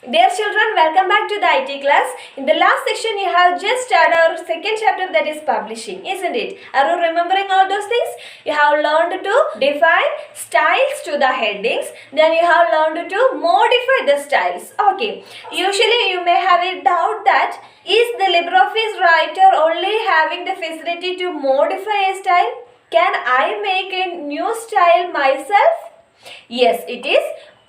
Dear children, welcome back to the IT class. In the last section, you have just started our second chapter, that is publishing, isn't it? Are you remembering all those things? You have learned to define styles to the headings. Then you have learned to modify the styles. Okay. Usually you may have a doubt that is the LibreOffice writer only having the facility to modify a style? Can I make a new style myself? Yes, it is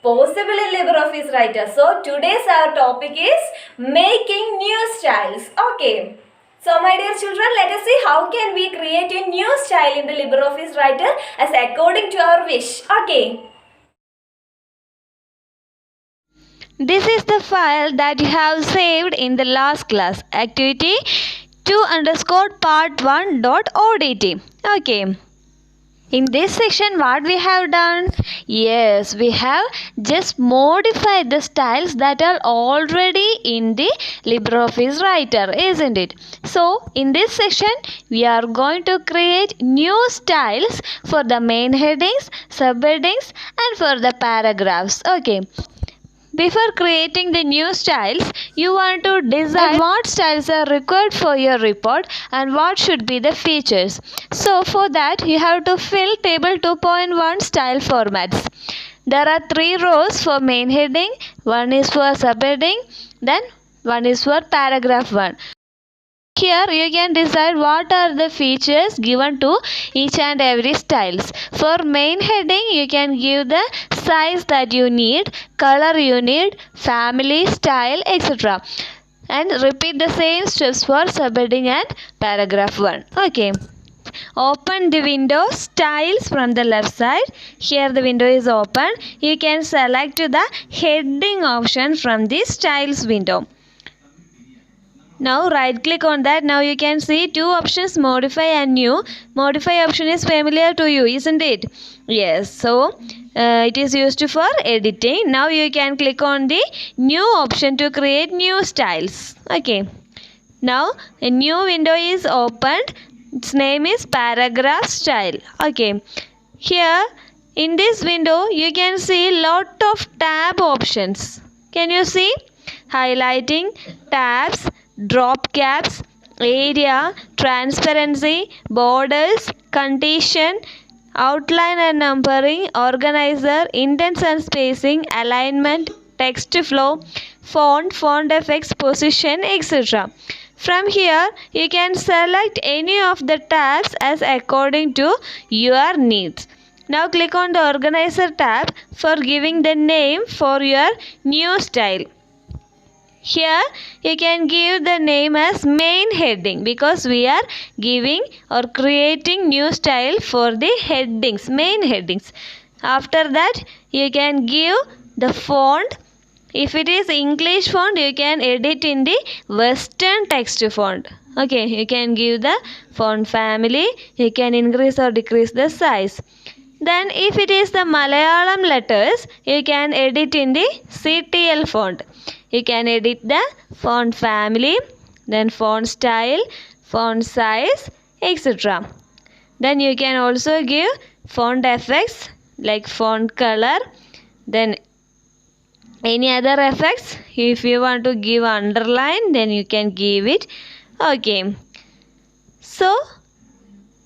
possible in LibreOffice Writer. So today's our topic is making new styles. Okay. So my dear children, let us see how can we create a new style in the LibreOffice Writer as according to our wish. Okay. This is the file that you have saved in the last class, activity 2_part1.odt. Okay. In this section, what we have done? Yes, we have just modified the styles that are already in the LibreOffice Writer, isn't it? So, in this section, we are going to create new styles for the main headings, subheadings, and for the paragraphs. Okay. Before creating the new styles, you want to decide what styles are required for your report and what should be the features. So for that, you have to fill table 2.1 style formats. There are 3 rows for main heading, one is for subheading, then one is for paragraph 1. Here you can decide what are the features given to each and every styles. For main heading, you can give the size that you need, color you need, family, style, etc. And repeat the same steps for subheading and paragraph 1. Okay. Open the window styles from the left side. Here the window is open. You can select the heading option from the styles window. Now right click on that. Now you can see 2 options, modify and new. Modify option is familiar to you, isn't it? Yes. So it is used for editing. Now you can click on the new option to create new styles. Okay. Now a new window is opened. Its name is paragraph style. Okay. Here in this window you can see lot of tab options. Can you see? Highlighting, tabs, drop caps, area, transparency, borders, condition, outline and numbering, organizer, indents and spacing, alignment, text flow, font effects, position, etc. From here, you can select any of the tabs as according to your needs. Now click on the organizer tab for giving the name for your new style. Here you can give the name as main heading because we are giving or creating new style for the headings, main headings. After that you can give the font. If it is English font, you can edit in the Western text font. Okay, you can give the font family. You can increase or decrease the size. Then if it is the Malayalam letters, you can edit in the CTL font. You can edit the font family, then font style, font size, etc. Then you can also give font effects like font color, then any other effects. If you want to give underline, then you can give it. Okay. So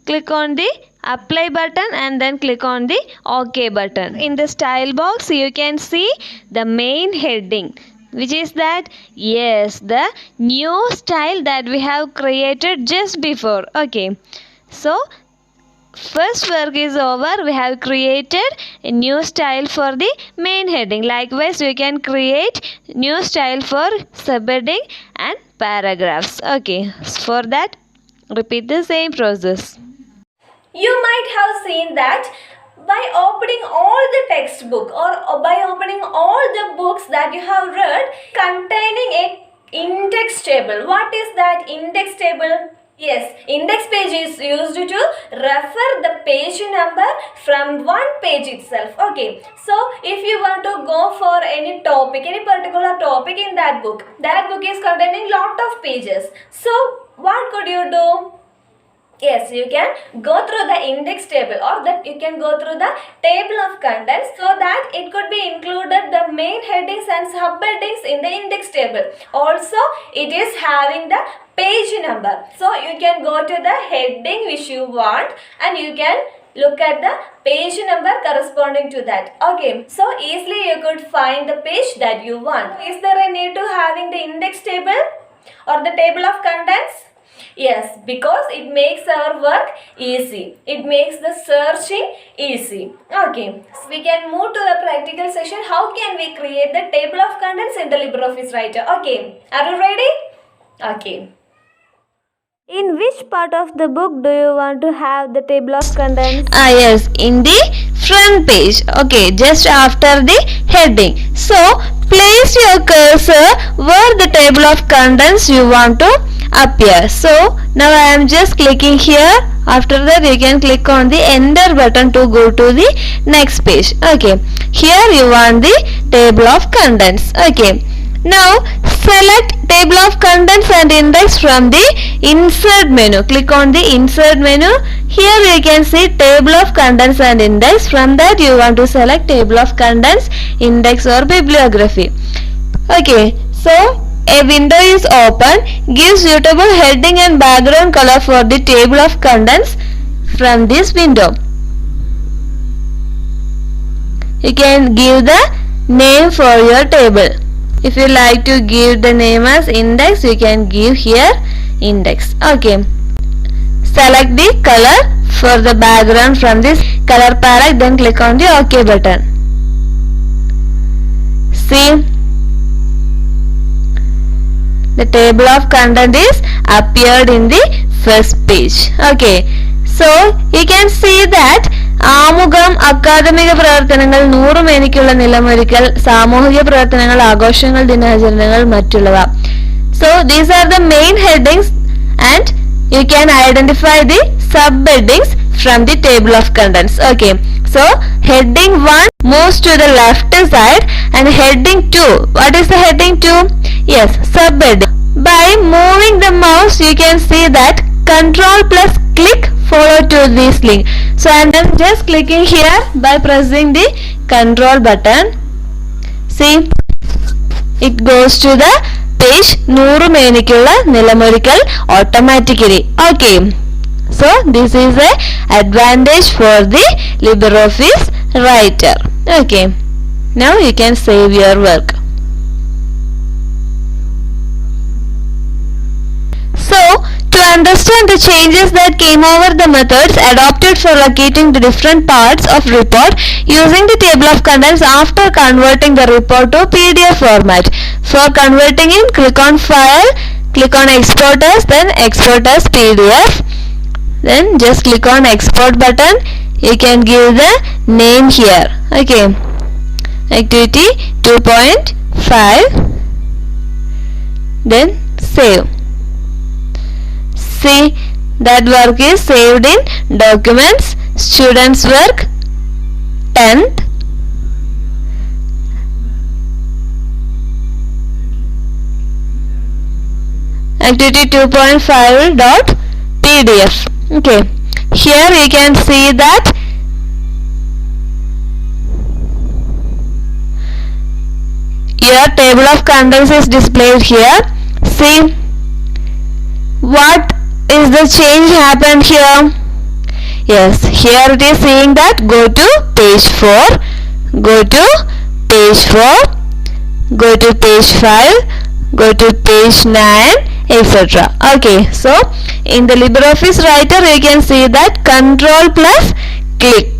click on the apply button and then click on the OK button. In the style box you can see the main heading, which is that, yes, the new style that we have created just before. Okay. So first work is over. We have created a new style for the main heading. Likewise, we can create new style for subheading and paragraphs. Okay. For that, repeat the same process. You might have seen that by opening all the textbook or by opening all the books that you have read containing a index table. What is that index table? Yes, index page is used to refer the page number from one page itself. Okay, so if you want to go for any topic, any particular topic in that book is containing lot of pages. So what could you do? Yes, you can go through the index table, or that you can go through the table of contents, so that it could be included the main headings and subheadings in the index table. Also, it is having the page number. So you can go to the heading which you want and you can look at the page number corresponding to that. Okay, so easily you could find the page that you want. Is there a need to having the index table or the table of contents? Yes, because it makes our work easy. It makes the searching easy. Okay, so we can move to the practical section. How can we create the table of contents in the LibreOffice Writer? Okay, are you ready? Okay. In which part of the book do you want to have the table of contents? Yes, in the front page. Okay, just after the heading. So, place your cursor where the table of contents you want to appear. So, now I am just clicking here. After that, you can click on the enter button to go to the next page. Okay, here you want the table of contents. Okay. Now select table of contents and index from the insert menu. Click on the insert menu. Here you can see table of contents and index. From that you want to select table of contents, index or bibliography. Okay, so a window is open. Give suitable heading and background color for the table of contents from this window. You can give the name for your table. If you like to give the name as index, you can give here index. Okay. Select the color for the background from this color palette, then click on the OK button. See, the table of content is appeared in the first page. Okay. So, you can see that ആമുഖം, അക്കാദമിക പ്രവർത്തനങ്ങൾ, 100 മേനിക്കുള്ള നിലമൊരുക്കൽ, സാമൂഹിക പ്രവർത്തനങ്ങൾ, ആഘോഷങ്ങൾ, ദിനാചരണങ്ങൾ, മറ്റുള്ളവ. So these are the main headings and you can identify the subheadings from the table of contents. Okay, so heading 1 moves to the left side and heading 2, what is the heading 2? Yes, subheading. By moving the mouse you can see that control plus click follow to this link. So I am just clicking here by pressing the control button. See, it goes to the page 100 മേനിക്കുള്ള നിലമൊരുക്കൽ automatically. Okay, so this is a advantage for the LibreOffice Writer. Okay, now you can save your work. So, to understand the changes that came over the methods adopted for locating the different parts of report using the table of contents after converting the report to PDF format. For converting it, click on File, click on Export as, then Export as PDF. Then just click on Export button. You can give the name here. Okay, Activity 2.5. Then save. See, that work is saved in Documents, Students Work, 10th. Activity 2.5.pdf. Okay, here you can see that your table of contents is displayed here. See, what is the change happened here? Yes, here it is saying that go to page 4, go to page 4, go to page 5, go to page 9, etc. Okay, so in the LibreOffice Writer you can see that control plus click.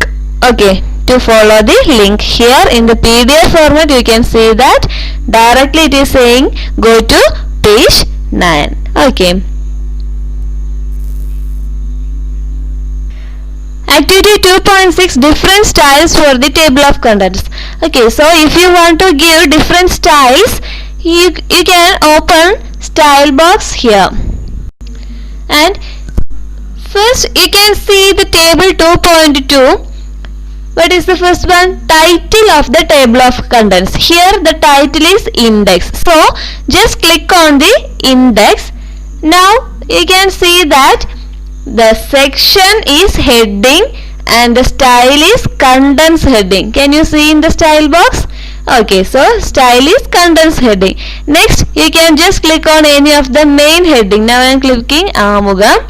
Okay, to follow the link. Here in the PDF format you can see that directly it is saying go to page 9. Okay. Activity 2.6, different styles for the table of contents. Okay, so if you want to give different styles, you can open style box here. And first you can see the table 2.2. What is the first one? Title of the table of contents. Here the title is index. So just click on the index. Now you can see that the section is heading and the style is contents heading. Can you see in the style box? Okay, so style is contents heading. Next, you can just click on any of the main heading. Now I am clicking Amugam.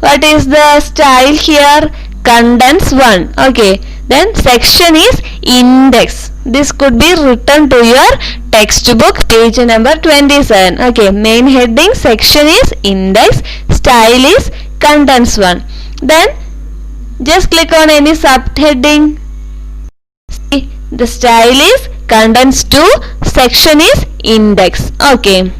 What is the style here? Contents 1. Okay, then section is index. This could be written to your textbook page number 27. Okay, main heading, section is index, style is contents 1. Then just click on any subheading. See, the style is contents 2, section is index. Okay.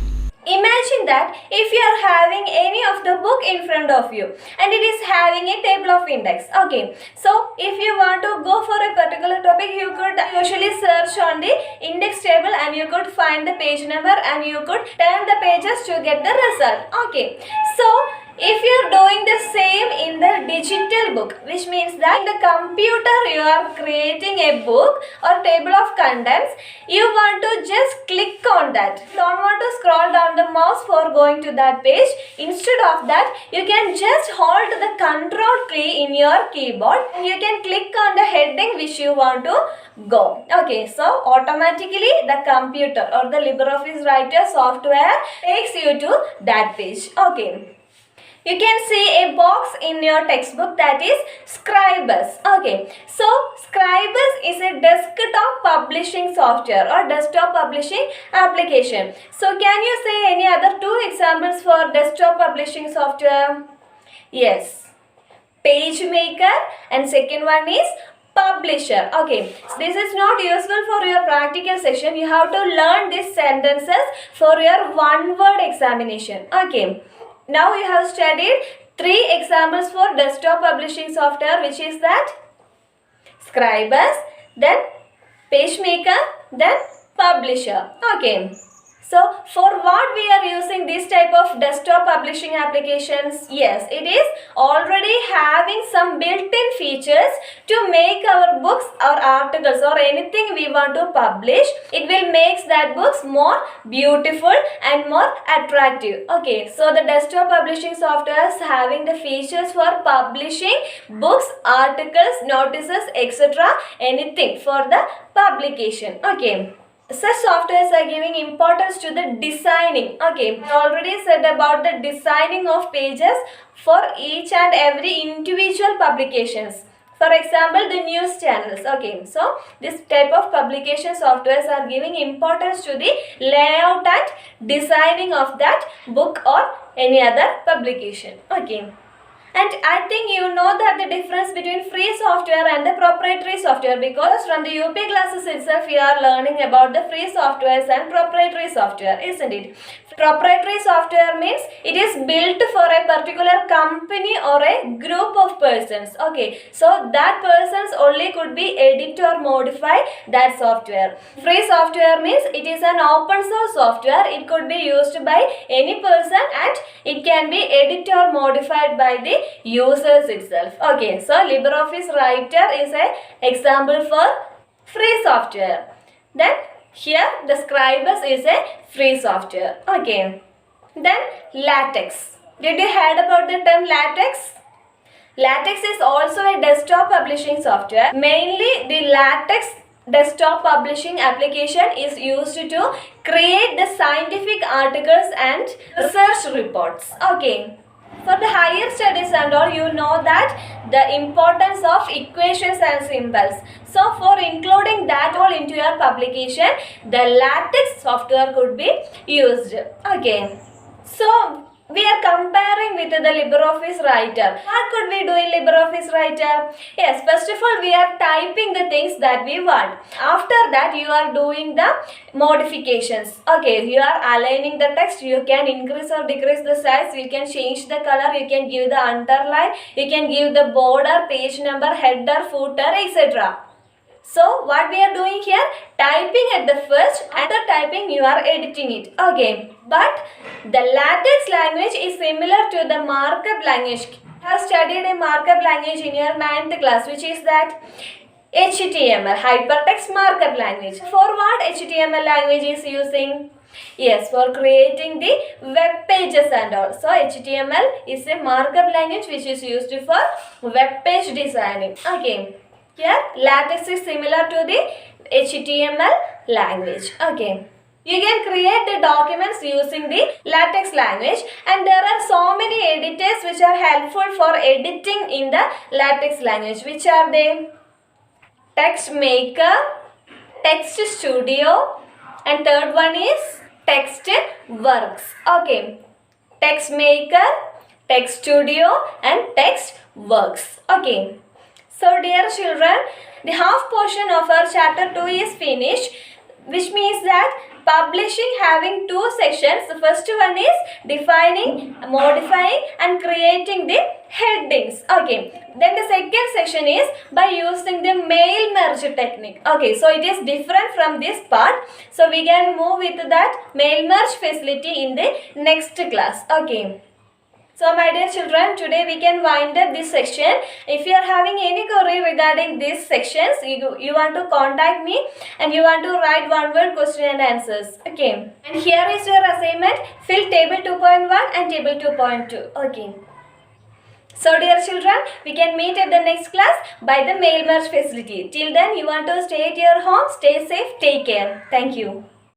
Imagine that if you are having any of the book in front of you and it is having a table of index. Okay, so if you want to go for a particular topic, you could usually search on the index table and you could find the page number and you could turn the pages to get the result. Okay, so if you are doing the same in the digital book, which means that in the computer you are creating a book or table of contents, you want to just click on that. Don't want to scroll down the mouse for going to that page. Instead of that, you can just hold the control key in your keyboard and you can click on the heading which you want to go. Okay, so automatically the computer or the LibreOffice Writer software takes you to that page. Okay. You can see a box in your textbook that is Scribus. Okay, so Scribus is a desktop publishing software or desktop publishing application. So can you say any other two examples for desktop publishing software? Yes, PageMaker, and second one is Publisher. Okay, so this is not useful for your practical session. You have to learn these sentences for your one-word examination. Okay. Now you have studied 3 examples for desktop publishing software, which is that Scribus, then PageMaker, then Publisher. Okay. So for what we are using this type of desktop publishing applications? Yes, it is already having some built-in features to make our books or articles or anything we want to publish. It will make that books more beautiful and more attractive. Okay, so the desktop publishing software is having the features for publishing books, articles, notices, etc. Anything for the publication. Okay. Such softwares are giving importance to the designing. Okay, I already said about the designing of pages for each and every individual publications. For example, the news channels. Okay, so this type of publication softwares are giving importance to the layout and designing of that book or any other publication. Okay. And I think you know that the difference between free software and the proprietary software, because from the UP classes itself we are learning about the free softwares and proprietary software, isn't it? Proprietary software means it is built for a particular company or a group of persons. Okay, so that persons only could be edit or modify that software. Free software means it is an open source software. It could be used by any person and it can be edited or modified by the users itself. Okay, so LibreOffice Writer is an example for free software. Then here the Scribus is a free software. Okay. Then LaTeX. Did you heard about the term LaTeX? LaTeX is also a desktop publishing software. Mainly the LaTeX desktop publishing application is used to create the scientific articles and research reports. Okay. For the higher studies and all, you know that the importance of equations and symbols. So for including that all into your publication, the LaTeX software could be used. Okay. So we are comparing with the LibreOffice Writer. What could we do in LibreOffice Writer? Yes, first of all, we are typing the things that we want. After that, you are doing the modifications. Okay, you are aligning the text. You can increase or decrease the size. You can change the color. You can give the underline. You can give the border, page number, header, footer, etc. So what we are doing here, typing at the first, after typing you are editing it. Okay, but the LaTeX language is similar to the markup language. I have studied a markup language in your 9th class, which is that HTML, Hypertext Markup Language. For what HTML language is using? Yes, for creating the web pages and all. So HTML is a markup language which is used for web page designing. Okay. Here latex is similar to the HTML language. Okay. You can create the documents using the latex language, and there are so many editors which are helpful for editing in the latex language. Which are they? Text Maker, Text Studio, and third one is Text Works. Okay. Text Maker, Text Studio, and Text Works. Okay. So dear children, the half portion of our chapter 2 is finished, which means that publishing having two sections. The first one is defining, modifying, and creating the headings. Okay. Then the second section is by using the mail merge technique. Okay. So it is different from this part. So we can move with that mail merge facility in the next class. Okay. So my dear children, today we can wind up this section. If you are having any query regarding these sections, you want to contact me and you want to write one word question and answers. Okay. And here is your assignment. Fill table 2.1 and table 2.2. Okay. So dear children, we can meet at the next class by the mail merge facility. Till then, you want to stay at your home, stay safe, take care. Thank you.